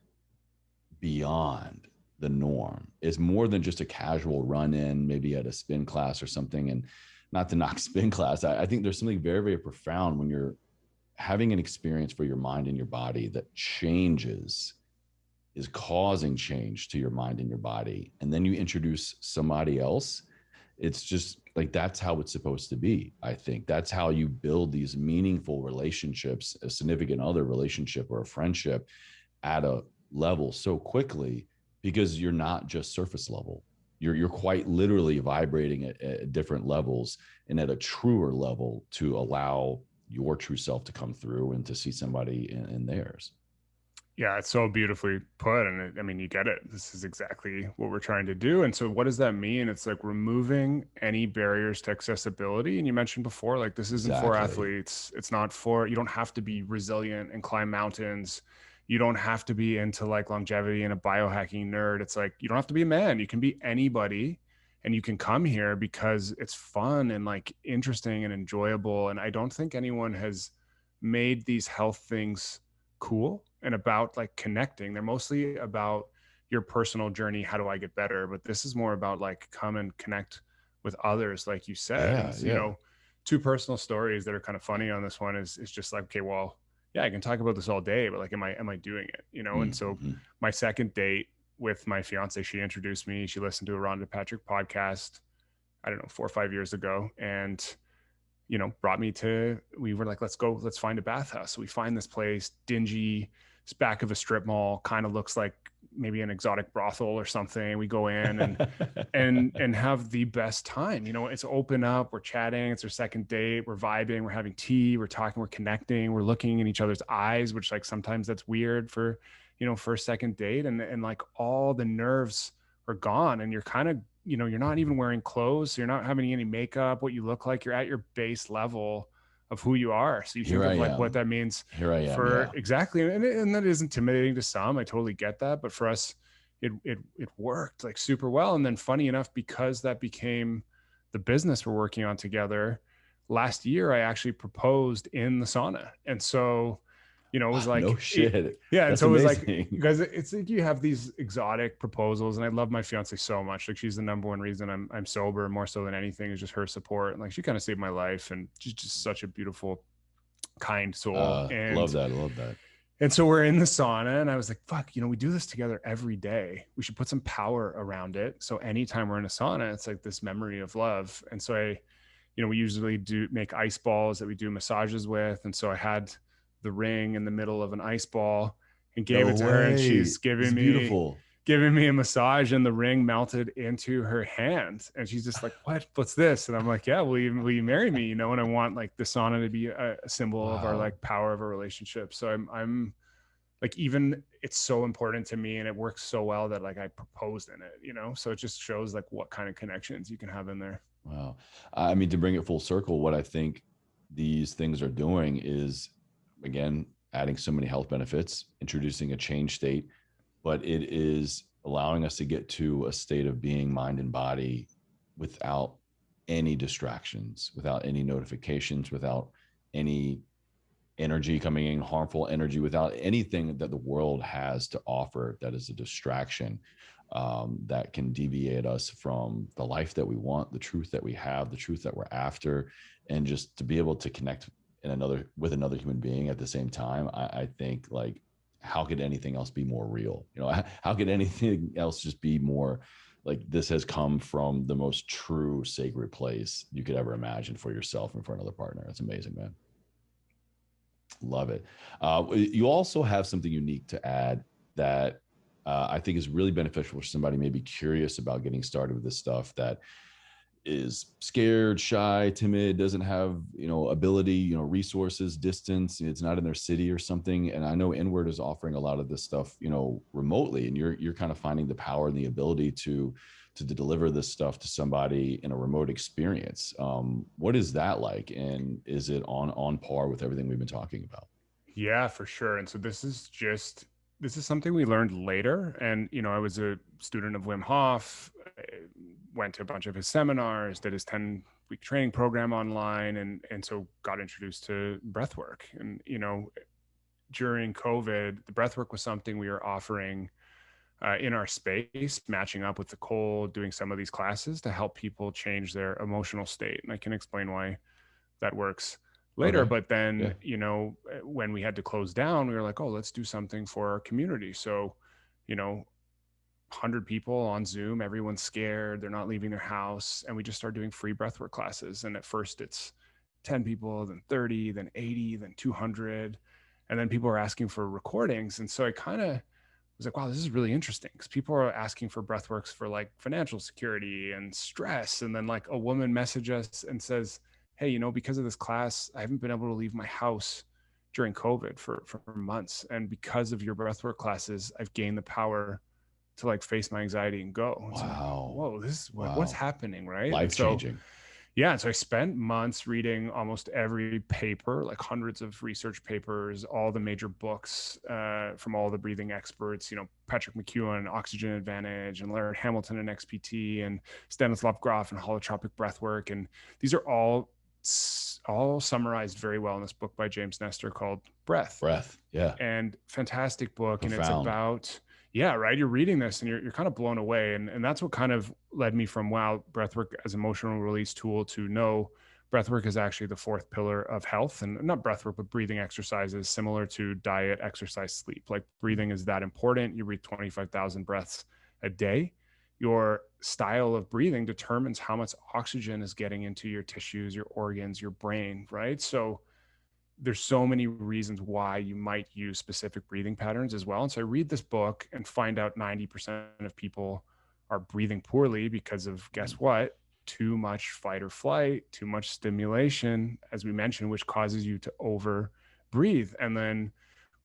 beyond the norm. It's more than just a casual run in, maybe at a spin class or something. And not to knock spin class, I think there's something very, very profound when you're having an experience for your mind and your body that changes, is causing change to your mind and your body. And then you introduce somebody else. It's just like, that's how it's supposed to be. I think that's how you build these meaningful relationships, a significant other relationship or a friendship, at a level so quickly, because you're not just surface level. You're quite literally vibrating at different levels and at a truer level to allow your true self to come through and to see somebody in theirs. Yeah, it's so beautifully put. And I mean, you get it. This is exactly what we're trying to do. And so, what does that mean? It's like removing any barriers to accessibility. And you mentioned before, like, this isn't for Exactly. athletes. It's not for, you don't have to be resilient and climb mountains. You don't have to be into like longevity and a biohacking nerd. It's like, you don't have to be a man. You can be anybody, and you can come here because it's fun and like interesting and enjoyable. And I don't think anyone has made these health things cool and about like connecting. They're mostly about your personal journey. How do I get better? But this is more about like come and connect with others, like you said. And Yeah, yeah. two personal stories that are kind of funny on this one is just like, okay, well, yeah, I can talk about this all day, but like, am I doing it? And so Mm-hmm. my second date with my fiance, she introduced me. She listened to a Rhonda Patrick podcast, I don't know, 4 or 5 years ago, and brought me to, we were like, let's go, let's find a bathhouse. So we find this place, dingy, it's back of a strip mall, kind of looks like maybe an exotic brothel or something. We go in and have the best time. It's open up, we're chatting, it's our second date, we're vibing, we're having tea, we're talking, we're connecting, we're looking in each other's eyes, which like sometimes that's weird for, for a second date. And like all the nerves are gone, and you're kind of, you're not even wearing clothes. So you're not having any makeup, what you look like, you're at your base level of who you are. So you Here think I of like what am. that means Here I am. for Yeah. exactly. And that is intimidating to some. I totally get that. But for us, it worked like super well. And then funny enough, because that became the business we're working on together, last year, I actually proposed in the sauna. And so, it was No like, shit. yeah. And That's so it was like, you amazing. guys, it's like you have these exotic proposals, and I love my fiance so much. Like, she's the number one reason I'm sober, more so than anything, is just her support. And like, she kind of saved my life, and she's just such a beautiful kind soul. Love that. I love that. And so we're in the sauna and I was like, fuck, we do this together every day. We should put some power around it. So anytime we're in a sauna, it's like this memory of love. And so we usually do make ice balls that we do massages with. And so I had the ring in the middle of an ice ball and gave No it to her. And way. she's This is beautiful. giving me a massage, and the ring melted into her hand. And she's just like, what's this? And I'm like, yeah, will you marry me? And I want like the sauna to be a symbol of our Wow. like power of a relationship. So I'm like, even it's so important to me and it works so well that like I proposed in it, so it just shows like what kind of connections you can have in there. Wow. I mean, to bring it full circle, what I think these things are doing is, again, adding so many health benefits, introducing a change state, but it is allowing us to get to a state of being, mind and body, without any distractions, without any notifications, without any energy coming in, harmful energy, without anything that the world has to offer that is a distraction, that can deviate us from the life that we want, the truth that we have, the truth that we're after. And just to be able to connect with another human being at the same time, I think, like, how could anything else be more real? How could anything else just be more like, this has come from the most true sacred place you could ever imagine for yourself and for another partner. It's amazing, man. Love it. You also have something unique to add that I think is really beneficial for somebody maybe curious about getting started with this stuff, that is scared, shy, timid, doesn't have, ability, resources, distance, it's not in their city or something. And I know Inward is offering a lot of this stuff, remotely, and you're kind of finding the power and the ability to deliver this stuff to somebody in a remote experience. What is that like? And is it on par with everything we've been talking about? Yeah, for sure. And so this is something we learned later. And, I was a student of Wim Hof, went to a bunch of his seminars, did his 10-week training program online, and so got introduced to breathwork. And, during COVID, the breathwork was something we were offering in our space, matching up with the cold, doing some of these classes to help people change their emotional state. And I can explain why that works later. Okay. But Yeah. then, when we had to close down, we were like, oh, let's do something for our community. So, 100 people on Zoom, everyone's scared, they're not leaving their house. And we just started doing free breathwork classes. And at first it's 10 people, then 30, then 80, then 200. And then people are asking for recordings. And so I kind of was like, wow, this is really interesting, because people are asking for breathworks for like financial security and stress. And then like a woman messaged us and says, hey, because of this class, I haven't been able to leave my house during COVID for months. And because of your breathwork classes, I've gained the power to like face my anxiety and go. It's like, Wow. whoa, this is what's Wow. happening, right? And Life so changing. yeah, and so I spent months reading almost every paper, like hundreds of research papers, all the major books from all the breathing experts, Patrick McEwen, Oxygen Advantage, and Laird Hamilton and XPT, and Stanislav Grof and holotropic breathwork. And these are all summarized very well in this book by James Nestor called Breath. Breath. Yeah. And fantastic book. And it's Profound. about, yeah, right. You're reading this and you're kind of blown away. And that's what kind of led me from, wow, breathwork as emotional release tool, to no, breathwork is actually the fourth pillar of health. And not breathwork, but breathing exercises, similar to diet, exercise, sleep. Like, breathing is that important. You breathe 25,000 breaths a day. Your style of breathing determines how much oxygen is getting into your tissues, your organs, your brain, right? So there's so many reasons why you might use specific breathing patterns as well. And so I read this book and find out 90% of people are breathing poorly because of, guess what? Too much fight or flight, too much stimulation, as we mentioned, which causes you to over breathe. And then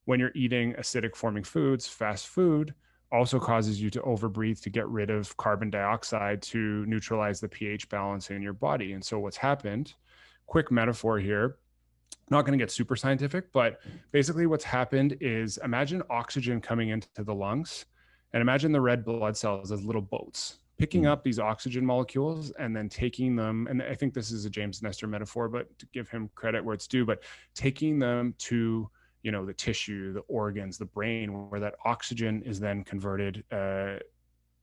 when you're eating acidic forming foods, fast food also causes you to overbreathe to get rid of carbon dioxide to neutralize the pH balance in your body. And so what's happened, quick metaphor here, not going to get super scientific, but basically what's happened is, imagine oxygen coming into the lungs, and imagine the red blood cells as little boats picking up these oxygen molecules and then taking them. And I think this is a James Nestor metaphor, but to give him credit where it's due, but taking them to, the tissue, the organs, the brain, where that oxygen is then converted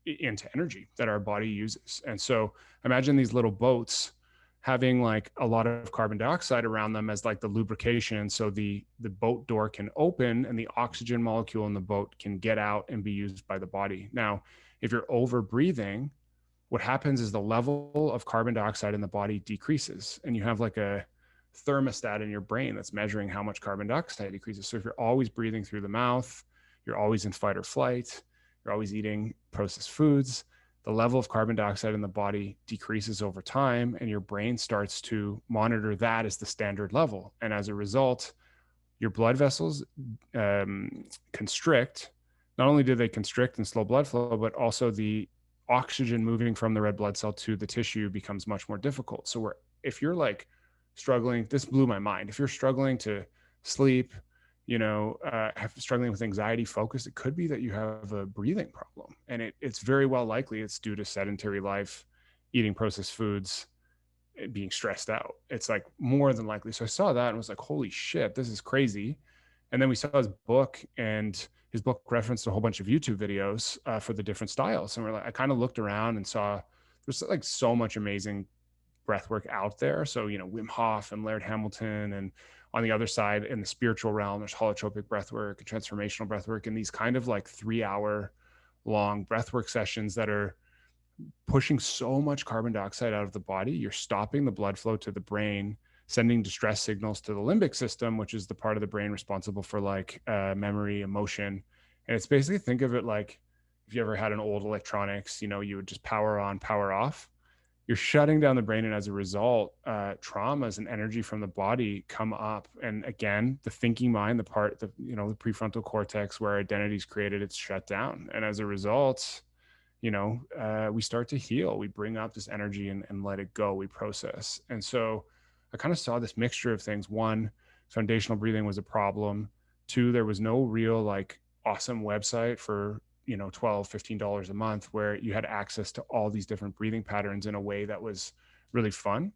into energy that our body uses. And so imagine these little boats having like a lot of carbon dioxide around them as like the lubrication. So the boat door can open and the oxygen molecule in the boat can get out and be used by the body. Now, if you're over breathing, what happens is the level of carbon dioxide in the body decreases, and you have like a thermostat in your brain that's measuring how much carbon dioxide decreases. So if you're always breathing through the mouth, you're always in fight or flight, you're always eating processed foods, the level of carbon dioxide in the body decreases over time, and your brain starts to monitor that as the standard level. And as a result, your blood vessels constrict. Not only do they constrict and slow blood flow, but also the oxygen moving from the red blood cell to the tissue becomes much more difficult. So if you're like struggling, this blew my mind. If you're struggling to sleep, struggling with anxiety, focus, it could be that you have a breathing problem. And it's very well likely it's due to sedentary life, eating processed foods, being stressed out. It's like more than likely. So I saw that and was like, holy shit, this is crazy. And then we saw his book, and his book referenced a whole bunch of YouTube videos for the different styles. And I kind of looked around and saw there's like so much amazing breath work out there. So, Wim Hof and Laird Hamilton, and on the other side in the spiritual realm, there's holotropic breath work and transformational breath work, and these kind of like 3-hour long breath work sessions that are pushing so much carbon dioxide out of the body. You're stopping the blood flow to the brain, sending distress signals to the limbic system, which is the part of the brain responsible for like memory, emotion. And it's basically, think of it like if you ever had an old electronics, you would just power on, power off. You're shutting down the brain, and as a result, traumas and energy from the body come up. And again, the thinking mind, the prefrontal cortex where identity is created, it's shut down. And as a result, we start to heal. We bring up this energy and let it go. We process. And so I kind of saw this mixture of things. One, foundational breathing was a problem. Two, there was no real like awesome website for $12, $15 a month where you had access to all these different breathing patterns in a way that was really fun.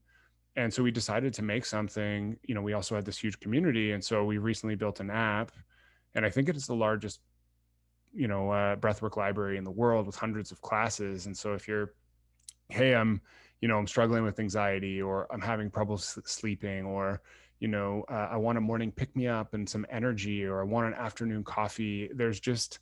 And so we decided to make something. We also had this huge community. And so we recently built an app, and I think it is the largest breathwork library in the world with hundreds of classes. And so if you're, hey, I'm struggling with anxiety, or I'm having trouble sleeping, or I want a morning pick me up and some energy, or I want an afternoon coffee, there's just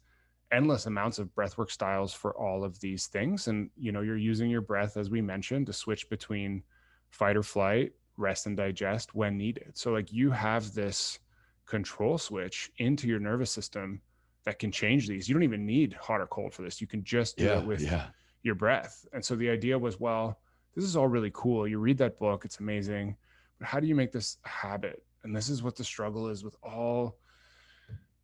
endless amounts of breathwork styles for all of these things. And you're using your breath, as we mentioned, to switch between fight or flight, rest and digest when needed. So like you have this control switch into your nervous system that can change these. You don't even need hot or cold for this. You can just do it with your breath. And so the idea was, well, this is all really cool. You read that book, it's amazing, but how do you make this a habit? And this is what the struggle is with all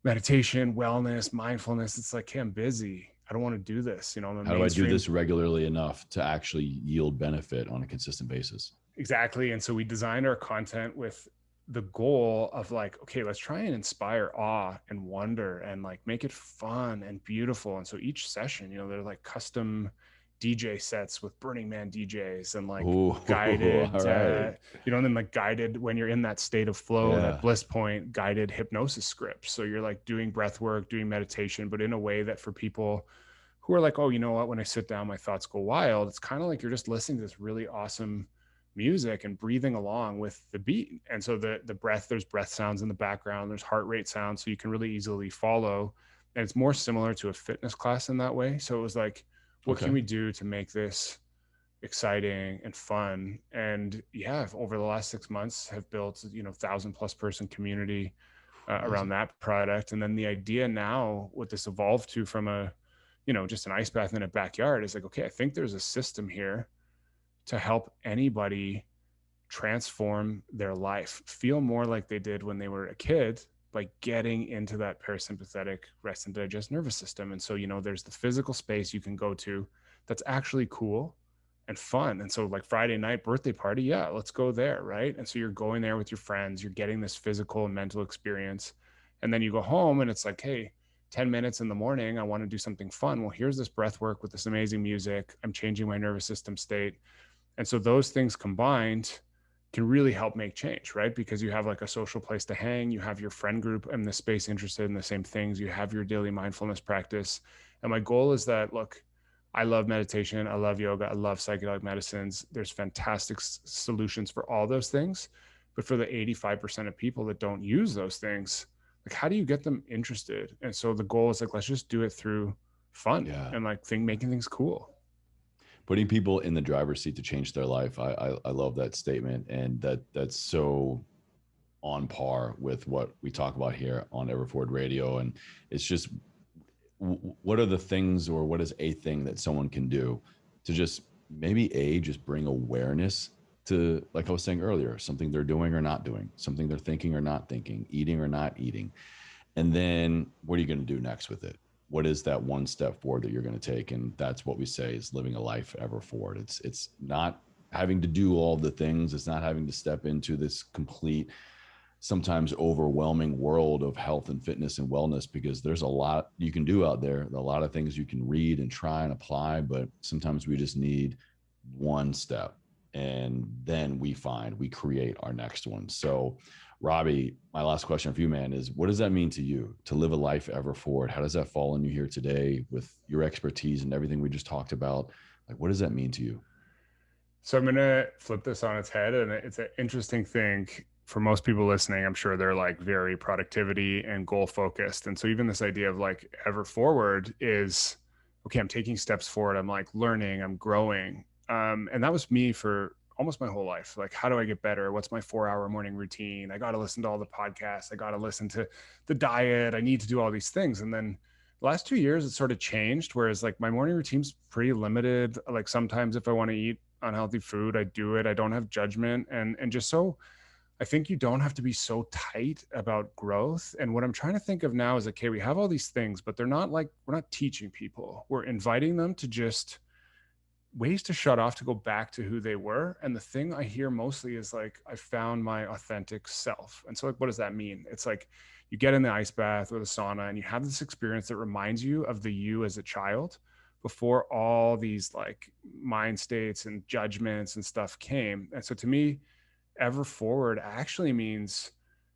meditation, wellness, mindfulness. It's like, hey, I'm busy. I don't want to do this. How do I do this regularly enough to actually yield benefit on a consistent basis? Exactly. And so we designed our content with the goal of like, okay, let's try and inspire awe and wonder and like make it fun and beautiful. And so each session, they're like custom DJ sets with Burning Man DJs and like guided, right. And then like guided when you're in that state of flow, that bliss point, guided hypnosis scripts. So you're like doing breath work, doing meditation, but in a way that for people who are like, oh, you know what, when I sit down, my thoughts go wild. It's kind of like you're just listening to this really awesome music and breathing along with the beat. And so the breath, there's breath sounds in the background, there's heart rate sounds, so you can really easily follow. And it's more similar to a fitness class in that way. So it was like, what can we do to make this exciting and fun? And over the last 6 months have built 1,000+ person community around that product. And then the idea now, what this evolved to from a just an ice bath in a backyard, is like, okay, I think there's a system here to help anybody transform their life, feel more like they did when they were a kid, by getting into that parasympathetic rest and digest nervous system. And so, there's the physical space you can go to that's actually cool and fun. And so like Friday night birthday party, let's go there. Right. And so you're going there with your friends, you're getting this physical and mental experience. And then you go home and it's like, hey, 10 minutes in the morning, I want to do something fun. Well, here's this breath work with this amazing music. I'm changing my nervous system state. And so those things combined can really help make change, right? Because you have like a social place to hang, you have your friend group in the space interested in the same things, you have your daily mindfulness practice. And my goal is that, look, I love meditation. I love yoga. I love psychedelic medicines. There's fantastic solutions for all those things. But for the 85% of people that don't use those things, like, how do you get them interested? And so the goal is like, let's just do it through fun Yeah. and like making things cool. Putting people in the driver's seat to change their life. I love that statement. And that's so on par with what we talk about here on Everforward Radio. And it's just, what are the things, or what is a thing that someone can do to just maybe just bring awareness to, like I was saying earlier, something they're doing or not doing, something they're thinking or not thinking, eating or not eating. And then what are you going to do next with it? What is that one step forward that you're going to take? And that's what we say is living a life ever forward. It's not having to do all the things. It's not having to step into this complete, sometimes overwhelming world of health and fitness and wellness, because there's a lot you can do out there, a lot of things you can read and try and apply, but sometimes we just need one step, and then we create our next one. So Robbie, my last question for you, man, is what does that mean to you to live a life ever forward? How does that fall on you here today with your expertise and everything we just talked about? Like, what does that mean to you? So I'm going to flip this on its head. And it's an interesting thing for most people listening. I'm sure they're like very productivity and goal focused. And so even this idea of like ever forward is, okay, I'm taking steps forward. I'm like learning, I'm growing. And that was me for almost my whole life. Like, how do I get better? What's my 4-hour morning routine? I got to listen to all the podcasts. I got to listen to the diet. I need to do all these things. And then the last 2 years, it sort of changed. Whereas like my morning routine's pretty limited. Like sometimes if I want to eat unhealthy food, I do it. I don't have judgment. And just so I think you don't have to be so tight about growth. And what I'm trying to think of now is, okay, we have all these things, but they're not like, we're not teaching people. We're inviting them to just ways to shut off, to go back to who they were. And the thing I hear mostly is like, I found my authentic self. And so like, what does that mean? It's like you get in the ice bath or the sauna and you have this experience that reminds you of the you as a child before all these like mind states and judgments and stuff came. And so to me, ever forward actually means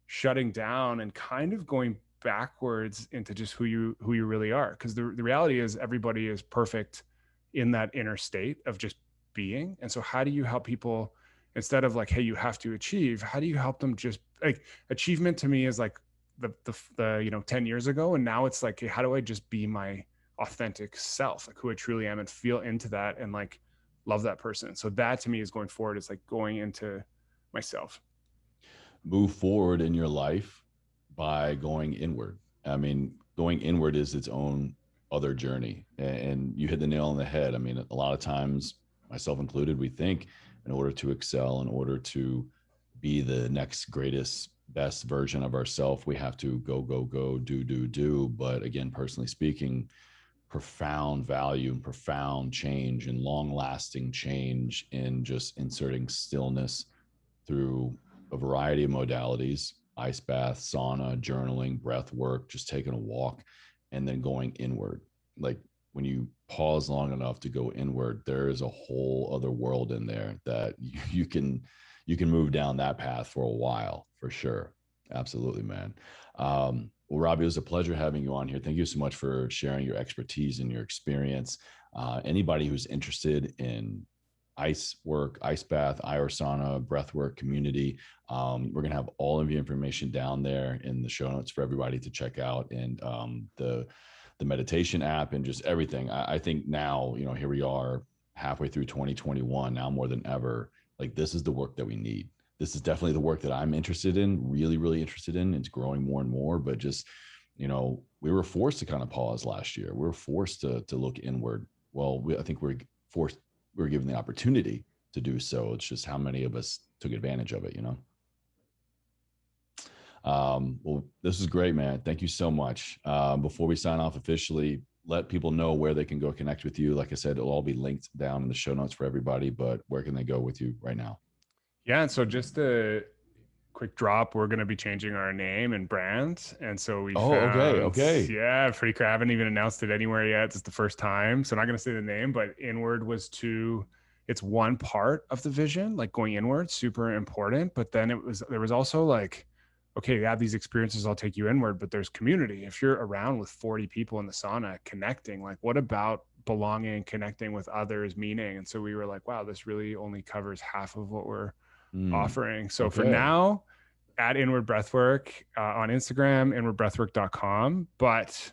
shutting down and kind of going backwards into just who you really are, because the reality is everybody is perfect in that inner state of just being. And so how do you help people, instead of like, hey, you have to achieve, how do you help them just like, achievement to me is like the 10 years ago, and now it's like, hey, how do I just be my authentic self, like who I truly am, and feel into that and like love that person. So that to me is going forward, is like going into myself. Move forward in your life by going inward. I mean, going inward is its own other journey. And you hit the nail on the head. I mean, a lot of times, myself included, we think in order to excel, in order to be the next greatest, best version of ourselves, we have to go, go, go, do. But again, personally speaking, profound value and profound change and long lasting change in just inserting stillness through a variety of modalities: ice bath, sauna, journaling, breath work, just taking a walk, and then going inward. Like when you pause long enough to go inward, there is a whole other world in there that you can move down that path for a while, for sure. Absolutely, man. Well, Robbie, it was a pleasure having you on here. Thank you so much for sharing your expertise and your experience. Anybody who's interested in ice work, ice bath, IR sauna, breathwork community, we're going to have all of the information down there in the show notes for everybody to check out. And the meditation app and just everything. I think now, here we are halfway through 2021, now more than ever, like this is the work that we need. This is definitely the work that I'm interested in, really, really interested in. It's growing more and more, but just, we were forced to kind of pause last year. We were forced to look inward. Well, I think we were given the opportunity to do so. It's just how many of us took advantage of it, Well, this is great, man. Thank you so much. Before we sign off officially, let people know where they can go connect with you. Like I said, it'll all be linked down in the show notes for everybody, but where can they go with you right now? Yeah. And so just a quick drop, we're going to be changing our name and brand. And so we Oh, okay. found, Okay. yeah, pretty cool. I haven't even announced it anywhere yet. It's the first time. So I'm not going to say the name, but inward it's one part of the vision, like going inward, super important. But then there was also like, okay, you have these experiences, I'll take you inward, but there's community. If you're around with 40 people in the sauna connecting, like what about belonging, connecting with others, meaning. And so we were like, wow, this really only covers half of what we're offering. So for Okay. now, at Inward Breathwork on Instagram, inwardbreathwork.com, but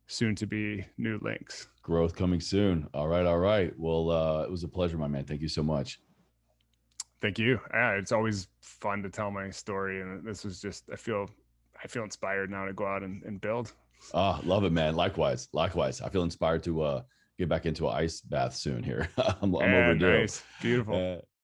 soon to be new links. Growth coming soon. All right. All right. Well, it was a pleasure, my man. Thank you so much. Thank you. Yeah, it's always fun to tell my story. And this was just, I feel inspired now to go out and build. Ah, love it, man. Likewise. Likewise. I feel inspired to get back into an ice bath soon here. I'm Yeah, overdue. nice. Beautiful.